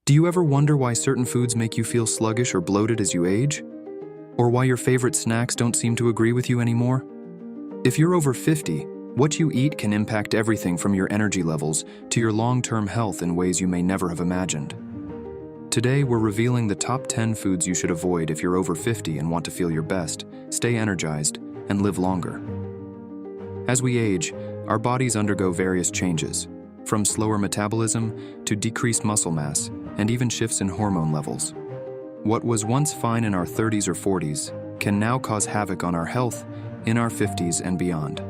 Do you ever wonder why certain foods make you feel sluggish or bloated as you age? Or why your favorite snacks don't seem to agree with you anymore? If you're over 50, what you eat can impact everything from your energy levels to your long-term health in ways you may never have imagined. Today, we're revealing the top 10 foods you should avoid if you're over 50 and want to feel your best, stay energized, and live longer. As we age, our bodies undergo various changes, from slower metabolism to decreased muscle mass, and even shifts in hormone levels. What was once fine in our 30s or 40s can now cause havoc on our health in our 50s and beyond.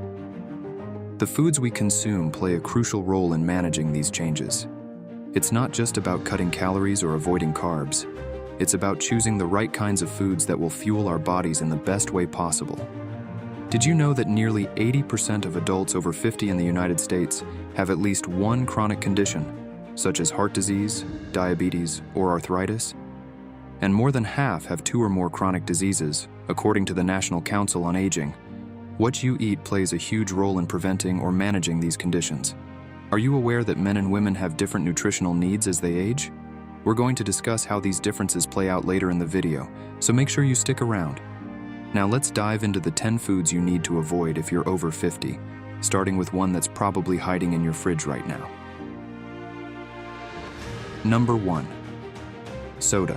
The foods we consume play a crucial role in managing these changes. It's not just about cutting calories or avoiding carbs. It's about choosing the right kinds of foods that will fuel our bodies in the best way possible. Did you know that nearly 80% of adults over 50 in the United States have at least one chronic condition, such as heart disease, diabetes, or arthritis? And more than half have 2 or more chronic diseases, according to the National Council on Aging. What you eat plays a huge role in preventing or managing these conditions. Are you aware that men and women have different nutritional needs as they age? We're going to discuss how these differences play out later in the video, so make sure you stick around. Now let's dive into the 10 foods you need to avoid if you're over 50, starting with one that's probably hiding in your fridge right now. Number 1. Soda.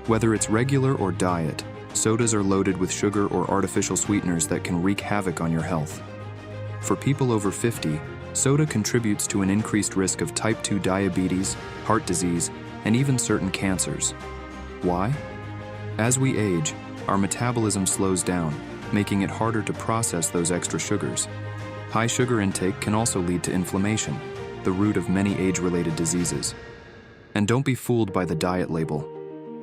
Whether it's regular or diet, sodas are loaded with sugar or artificial sweeteners that can wreak havoc on your health. For people over 50, soda contributes to an increased risk of type 2 diabetes, heart disease, and even certain cancers. Why? As we age, our metabolism slows down, making it harder to process those extra sugars. High sugar intake can also lead to inflammation, the root of many age-related diseases. And don't be fooled by the diet label.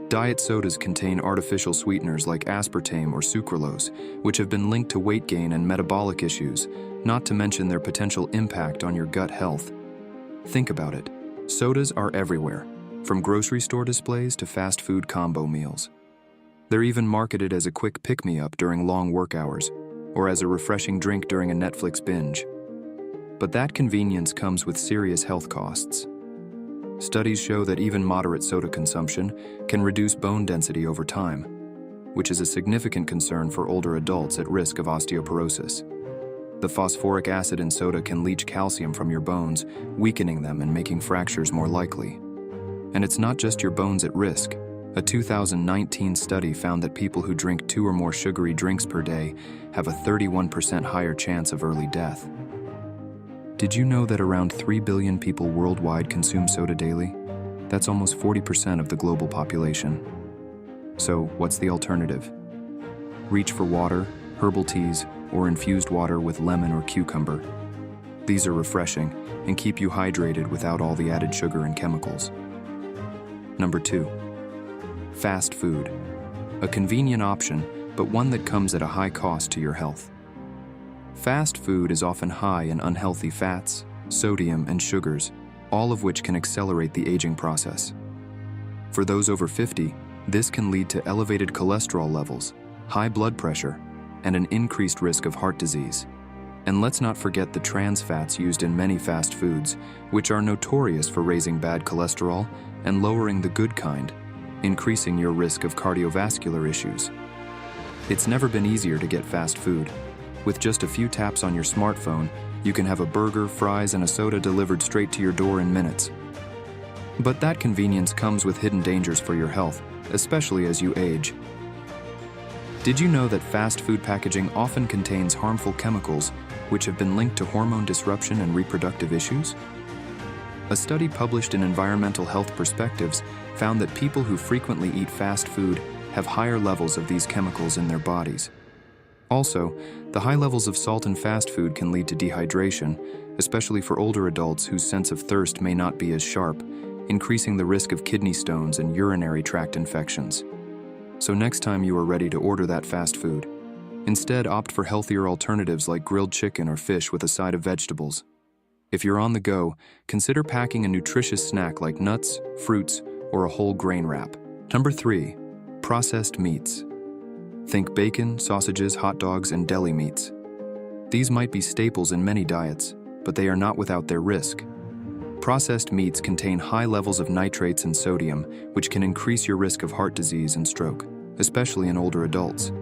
Diet sodas contain artificial sweeteners like aspartame or sucralose, which have been linked to weight gain and metabolic issues, not to mention their potential impact on your gut health. Think about it. Sodas are everywhere, from grocery store displays to fast food combo meals. They're even marketed as a quick pick-me-up during long work hours, or as a refreshing drink during a Netflix binge. But that convenience comes with serious health costs. Studies show that even moderate soda consumption can reduce bone density over time, which is a significant concern for older adults at risk of osteoporosis. The phosphoric acid in soda can leach calcium from your bones, weakening them and making fractures more likely. And it's not just your bones at risk. A 2019 study found that people who drink 2 or more sugary drinks per day have a 31% higher chance of early death. Did you know that around 3 billion people worldwide consume soda daily? That's almost 40% of the global population. So, what's the alternative? Reach for water, herbal teas, or infused water with lemon or cucumber. These are refreshing and keep you hydrated without all the added sugar and chemicals. Number 2. Fast food. A convenient option, but one that comes at a high cost to your health. Fast food is often high in unhealthy fats, sodium, and sugars, all of which can accelerate the aging process. For those over 50, this can lead to elevated cholesterol levels, high blood pressure, and an increased risk of heart disease. And let's not forget the trans fats used in many fast foods, which are notorious for raising bad cholesterol and lowering the good kind, increasing your risk of cardiovascular issues. It's never been easier to get fast food. With just a few taps on your smartphone, you can have a burger, fries, and a soda delivered straight to your door in minutes. But that convenience comes with hidden dangers for your health, especially as you age. Did you know that fast food packaging often contains harmful chemicals, which have been linked to hormone disruption and reproductive issues? A study published in Environmental Health Perspectives found that people who frequently eat fast food have higher levels of these chemicals in their bodies. Also, the high levels of salt in fast food can lead to dehydration, especially for older adults whose sense of thirst may not be as sharp, increasing the risk of kidney stones and urinary tract infections. So next time you are ready to order that fast food, instead opt for healthier alternatives like grilled chicken or fish with a side of vegetables. If you're on the go, consider packing a nutritious snack like nuts, fruits, or a whole grain wrap. Number 3. Processed meats. Think bacon, sausages, hot dogs, and deli meats. These might be staples in many diets, but they are not without their risk. Processed meats contain high levels of nitrates and sodium, which can increase your risk of heart disease and stroke, especially in older adults.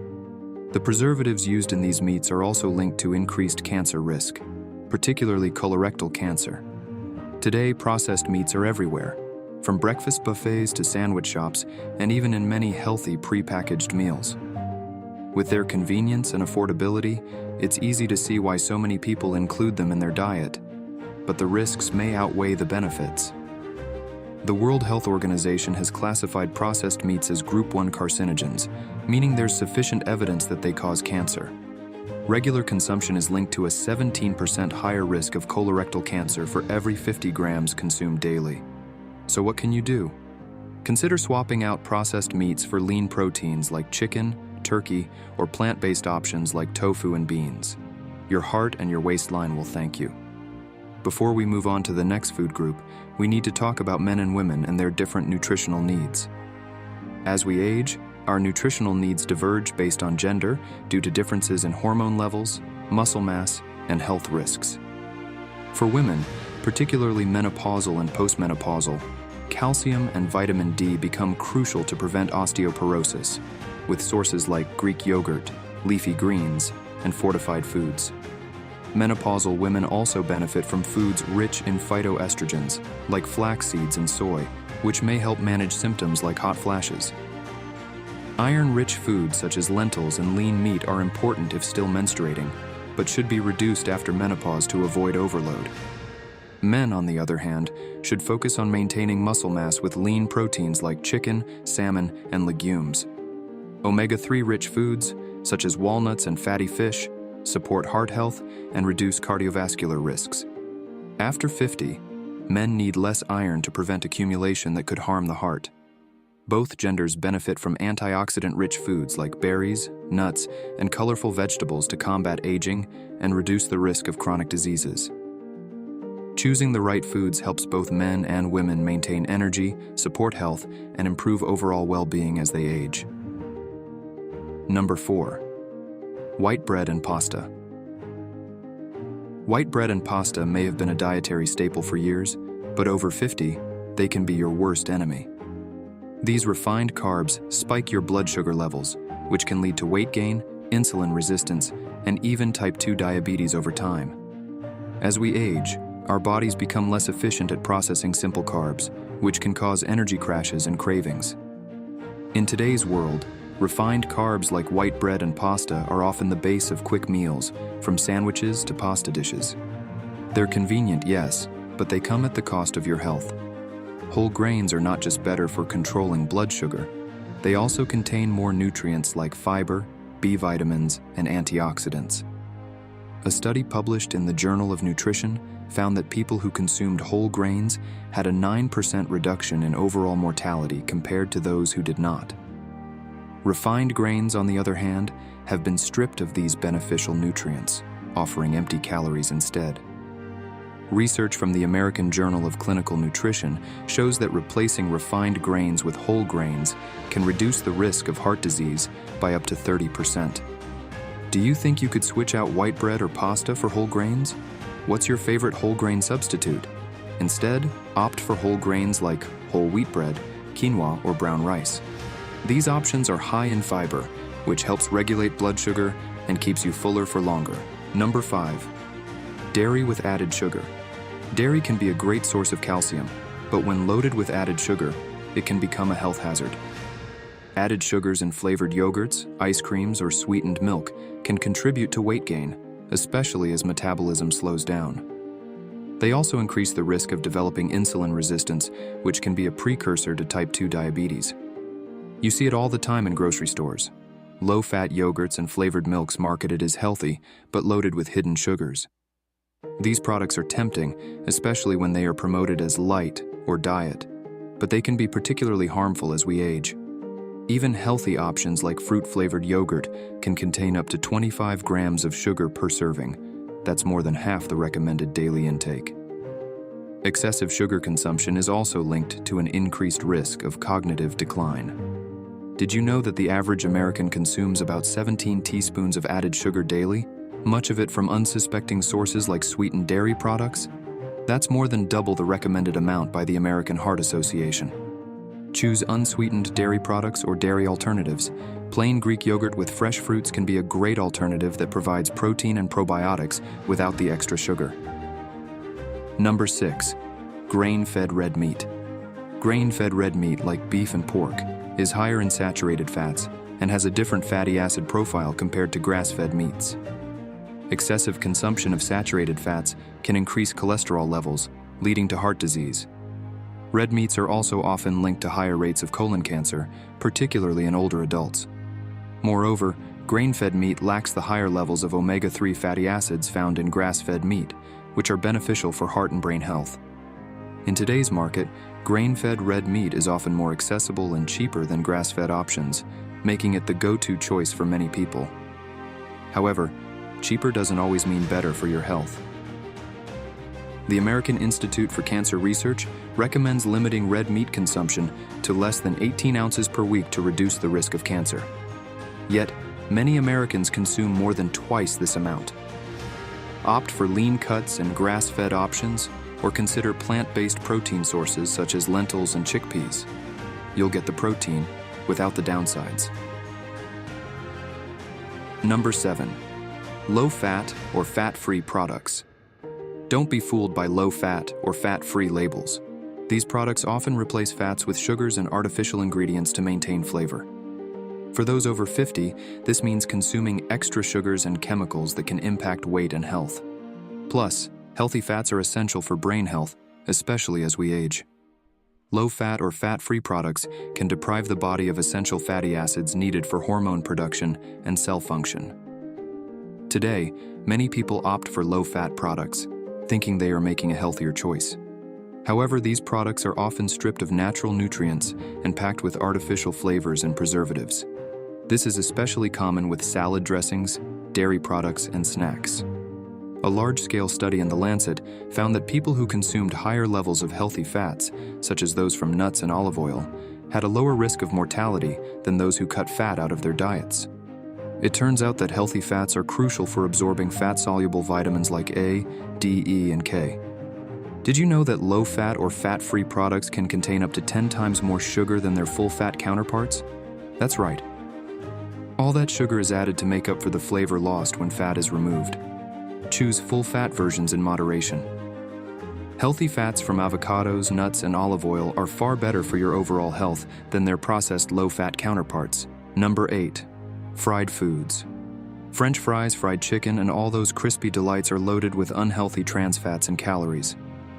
The preservatives used in these meats are also linked to increased cancer risk, particularly colorectal cancer. Today, processed meats are everywhere, from breakfast buffets to sandwich shops, and even in many healthy prepackaged meals. With their convenience and affordability, it's easy to see why so many people include them in their diet, but the risks may outweigh the benefits. The World Health Organization has classified processed meats as Group 1 carcinogens, meaning there's sufficient evidence that they cause cancer. Regular consumption is linked to a 17% higher risk of colorectal cancer for every 50 grams consumed daily. So what can you do? Consider swapping out processed meats for lean proteins like chicken, turkey, or plant-based options like tofu and beans. Your heart and your waistline will thank you. Before we move on to the next food group, we need to talk about men and women and their different nutritional needs. As we age, our nutritional needs diverge based on gender due to differences in hormone levels, muscle mass, and health risks. For women, particularly menopausal and postmenopausal, calcium and vitamin D become crucial to prevent osteoporosis, with sources like Greek yogurt, leafy greens, and fortified foods. Menopausal women also benefit from foods rich in phytoestrogens, like flax seeds and soy, which may help manage symptoms like hot flashes. Iron-rich foods such as lentils and lean meat are important if still menstruating, but should be reduced after menopause to avoid overload. Men, on the other hand, should focus on maintaining muscle mass with lean proteins like chicken, salmon, and legumes. Omega-3 rich foods, such as walnuts and fatty fish, support heart health and reduce cardiovascular risks. After 50, men need less iron to prevent accumulation that could harm the heart. Both genders benefit from antioxidant-rich foods like berries, nuts, and colorful vegetables to combat aging and reduce the risk of chronic diseases. Choosing the right foods helps both men and women maintain energy, support health, and improve overall well-being as they age. Number 4. White bread and pasta. White bread and pasta may have been a dietary staple for years, but over 50, they can be your worst enemy. These refined carbs spike your blood sugar levels, which can lead to weight gain, insulin resistance, and even type 2 diabetes over time. As we age, our bodies become less efficient at processing simple carbs, which can cause energy crashes and cravings. In today's world, refined carbs like white bread and pasta are often the base of quick meals, from sandwiches to pasta dishes. They're convenient, yes, but they come at the cost of your health. Whole grains are not just better for controlling blood sugar, they also contain more nutrients like fiber, B vitamins, and antioxidants. A study published in the Journal of Nutrition found that people who consumed whole grains had a 9% reduction in overall mortality compared to those who did not. Refined grains, on the other hand, have been stripped of these beneficial nutrients, offering empty calories instead. Research from the American Journal of Clinical Nutrition shows that replacing refined grains with whole grains can reduce the risk of heart disease by up to 30%. Do you think you could switch out white bread or pasta for whole grains? What's your favorite whole grain substitute? Instead, opt for whole grains like whole wheat bread, quinoa, or brown rice. These options are high in fiber, which helps regulate blood sugar and keeps you fuller for longer. Number 5. Dairy with added sugar. Dairy can be a great source of calcium, but when loaded with added sugar, it can become a health hazard. Added sugars in flavored yogurts, ice creams, or sweetened milk can contribute to weight gain, especially as metabolism slows down. They also increase the risk of developing insulin resistance, which can be a precursor to type 2 diabetes. You see it all the time in grocery stores. Low-fat yogurts and flavored milks marketed as healthy, but loaded with hidden sugars. These products are tempting, especially when they are promoted as light or diet, but they can be particularly harmful as we age. Even healthy options like fruit-flavored yogurt can contain up to 25 grams of sugar per serving. That's more than half the recommended daily intake. Excessive sugar consumption is also linked to an increased risk of cognitive decline. Did you know that the average American consumes about 17 teaspoons of added sugar daily, much of it from unsuspecting sources like sweetened dairy products? That's more than double the recommended amount by the American Heart Association. Choose unsweetened dairy products or dairy alternatives. Plain Greek yogurt with fresh fruits can be a great alternative that provides protein and probiotics without the extra sugar. Number 6. Grain-fed red meat. Grain-fed red meat, like beef and pork, is higher in saturated fats and has a different fatty acid profile compared to grass-fed meats. Excessive consumption of saturated fats can increase cholesterol levels, leading to heart disease. Red meats are also often linked to higher rates of colon cancer, particularly in older adults. Moreover, grain-fed meat lacks the higher levels of omega-3 fatty acids found in grass-fed meat, which are beneficial for heart and brain health. In today's market, grain-fed red meat is often more accessible and cheaper than grass-fed options, making it the go-to choice for many people. However, cheaper doesn't always mean better for your health. The American Institute for Cancer Research recommends limiting red meat consumption to less than 18 ounces per week to reduce the risk of cancer. Yet, many Americans consume more than twice this amount. Opt for lean cuts and grass-fed options, or consider plant-based protein sources such as lentils and chickpeas. You'll get the protein without the downsides. Number 7. Low-fat or fat-free products. Don't be fooled by low-fat or fat-free labels. These products often replace fats with sugars and artificial ingredients to maintain flavor. For those over 50, this means consuming extra sugars and chemicals that can impact weight and health. Plus, healthy fats are essential for brain health, especially as we age. Low-fat or fat-free products can deprive the body of essential fatty acids needed for hormone production and cell function. Today, many people opt for low-fat products, thinking they are making a healthier choice. However, these products are often stripped of natural nutrients and packed with artificial flavors and preservatives. This is especially common with salad dressings, dairy products, and snacks. A large-scale study in The Lancet found that people who consumed higher levels of healthy fats, such as those from nuts and olive oil, had a lower risk of mortality than those who cut fat out of their diets. It turns out that healthy fats are crucial for absorbing fat-soluble vitamins like A, D, E, and K. Did you know that low-fat or fat-free products can contain up to 10 times more sugar than their full-fat counterparts? That's right. All that sugar is added to make up for the flavor lost when fat is removed. Choose full-fat versions in moderation. Healthy fats from avocados, nuts, and olive oil are far better for your overall health than their processed low-fat counterparts. Number 8. Fried foods. French fries, fried chicken, and all those crispy delights are loaded with unhealthy trans fats and calories.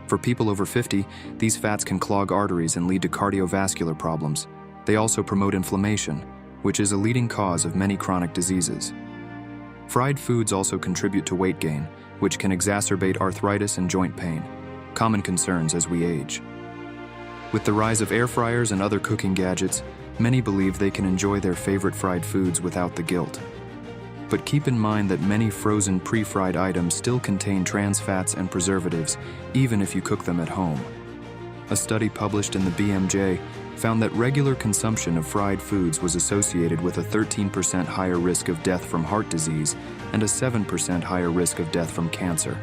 For people over 50, these fats can clog arteries and lead to cardiovascular problems. They also promote inflammation, which is a leading cause of many chronic diseases. Fried foods also contribute to weight gain, which can exacerbate arthritis and joint pain, common concerns as we age. With the rise of air fryers and other cooking gadgets, many believe they can enjoy their favorite fried foods without the guilt. But keep in mind that many frozen pre-fried items still contain trans fats and preservatives, even if you cook them at home. A study published in the BMJ found that regular consumption of fried foods was associated with a 13% higher risk of death from heart disease and a 7% higher risk of death from cancer.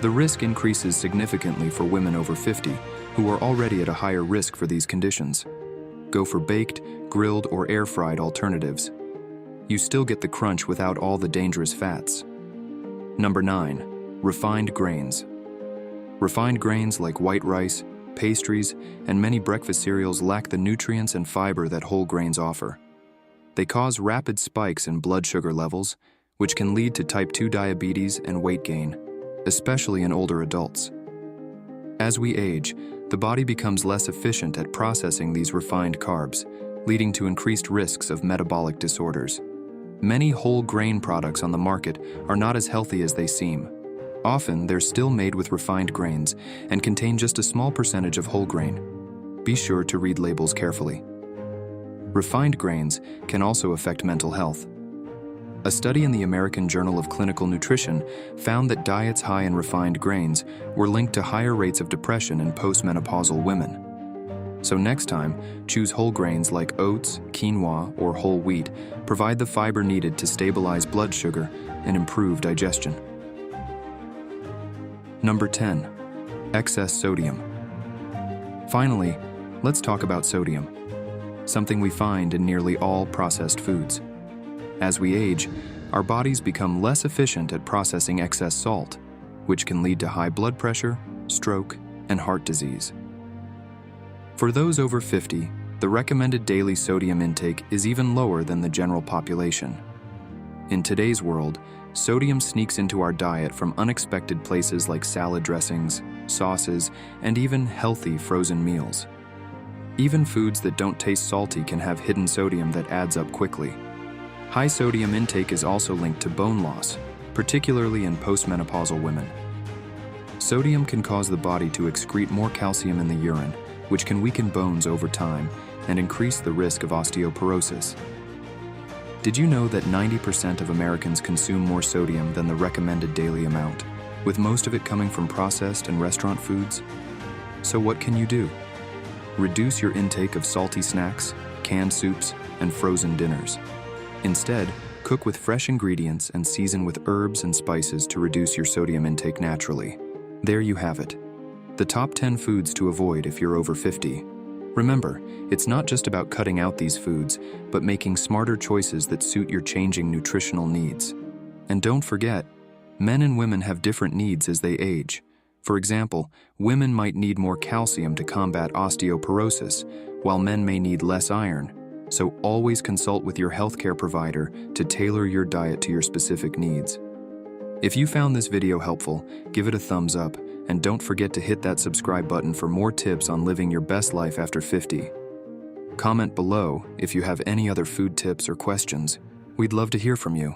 The risk increases significantly for women over 50, who are already at a higher risk for these conditions. Go for baked, grilled, or air-fried alternatives. You still get the crunch without all the dangerous fats. Number 9. Refined grains. Refined grains like white rice, pastries, and many breakfast cereals lack the nutrients and fiber that whole grains offer. They cause rapid spikes in blood sugar levels, which can lead to type 2 diabetes and weight gain, especially in older adults. As we age, the body becomes less efficient at processing these refined carbs, leading to increased risks of metabolic disorders. Many whole grain products on the market are not as healthy as they seem. Often, they're still made with refined grains and contain just a small percentage of whole grain. Be sure to read labels carefully. Refined grains can also affect mental health. A study in the American Journal of Clinical Nutrition found that diets high in refined grains were linked to higher rates of depression in postmenopausal women. So next time, choose whole grains like oats, quinoa, or whole wheat. Provide the fiber needed to stabilize blood sugar and improve digestion. Number 10. Excess sodium. Finally, let's talk about sodium, something we find in nearly all processed foods. As we age, our bodies become less efficient at processing excess salt, which can lead to high blood pressure, stroke, and heart disease. For those over 50, the recommended daily sodium intake is even lower than the general population. In today's world, sodium sneaks into our diet from unexpected places like salad dressings, sauces, and even healthy frozen meals. Even foods that don't taste salty can have hidden sodium that adds up quickly. High sodium intake is also linked to bone loss, particularly in postmenopausal women. Sodium can cause the body to excrete more calcium in the urine, which can weaken bones over time and increase the risk of osteoporosis. Did you know that 90% of Americans consume more sodium than the recommended daily amount, with most of it coming from processed and restaurant foods? So what can you do? Reduce your intake of salty snacks, canned soups, and frozen dinners. Instead, cook with fresh ingredients and season with herbs and spices to reduce your sodium intake naturally. There you have it. The top 10 foods to avoid if you're over 50. Remember, it's not just about cutting out these foods, but making smarter choices that suit your changing nutritional needs. And don't forget, men and women have different needs as they age. For example, women might need more calcium to combat osteoporosis, while men may need less iron. So always consult with your healthcare provider to tailor your diet to your specific needs. If you found this video helpful, give it a thumbs up, and don't forget to hit that subscribe button for more tips on living your best life after 50. Comment below if you have any other food tips or questions. We'd love to hear from you.